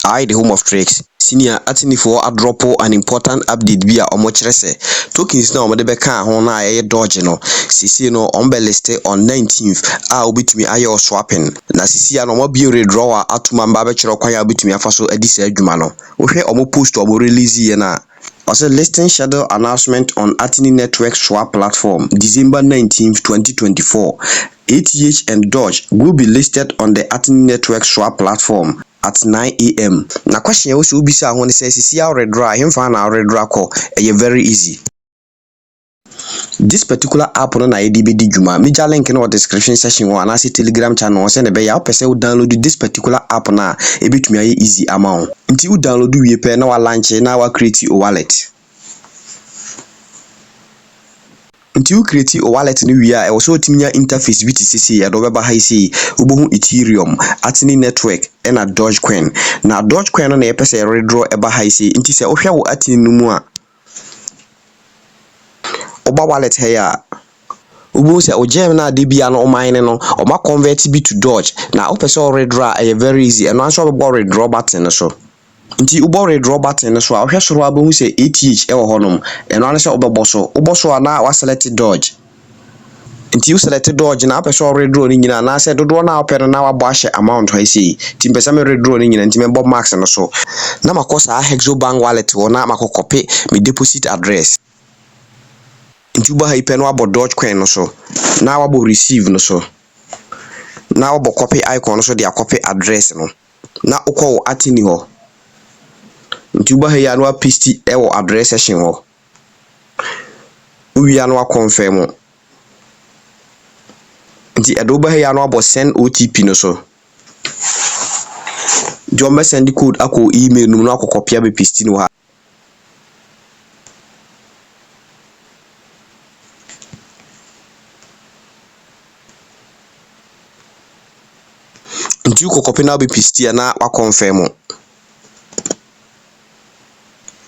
I the home of tricks. Senior Athene for a drop an important update via omocherese. Tokens now de beka ho na aye Doge no. Sisi no on be listed on 19th. A obitumi aye swapping. Na sisi ya no mo bi redraw atuma mba be kire kwan ya obitumi afa so adi sa adwuma no. Wo hwe omo post omo release ye na. Also, listing schedule announcement on Athene Network Swap platform December 19th, 2024. ATH and Doge will be listed on the Athene Network Swap platform at 9 a.m. Na question also will be sa when says see how redraw him fan our redraw call very easy. This particular app no na EDBD Juma. Major link in our description section or an Telegram channel send a beya person will download this particular app na a bit me easy amount. Until you download we pay now launch now create a wallet. Until you create a wallet new year also timia interface BTC ya do ba ha isi ubohu Ethereum Athene network and a Dogecoin. Na Dogecoin no na e pese redraw e ba ha isi nti se ohwe wo Athene no mu a oba wallet here ubu se ogem na de bia no mine no o ma convert bi to Doge na o pese o redraw e very easy and one so be redraw button so nti ubo redraw button so a hwe soro abahu se ATH e wo honom and one so obebo so na wa select Doge nti you select Doge na pese o redraw ni nyina na se dodo na opere na wa bo ahye amount ha sei ti pese me redraw ni nyina nti me bob max no so na makosa Hexobank wallet wo na makokope me deposit address nti uba hype no abo Dogecoin no so na wabo receive no so na wabo copy icon no so dia copy address no na ukọ Athene ho nti uba ya no paste e wo address section ho uwi ya no confirm nti edo uba ya no abo send OTP no so jo send code ako email no na akọ be paste no ha nti you copy na be paste na wa confirm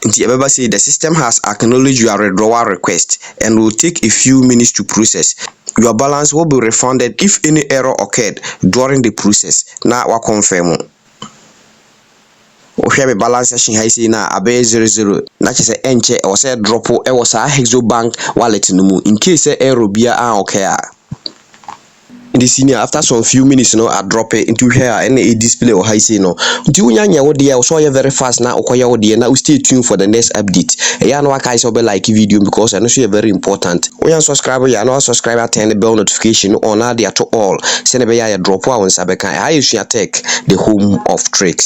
nti ebeba say the system has acknowledged your withdrawal request and will take a few minutes to process. Your balance will be refunded if any error occurred during the process. Na wa confirm o hwe be balance session ha say na abe 00 na che say enche e was drop e was a Hexobank wallet no mu in case error bia an okay a in the senior after some few minutes no I drop it into here and a display or high say no do nya wo dey so very fast na okoya wo dey na we stay tuned for the next update e ya no aka say be like video because I know so very important when you subscribe ya no subscribe turn the bell notification on na dey to all send be ya drop wa won sabeka I use your tech the home of tricks.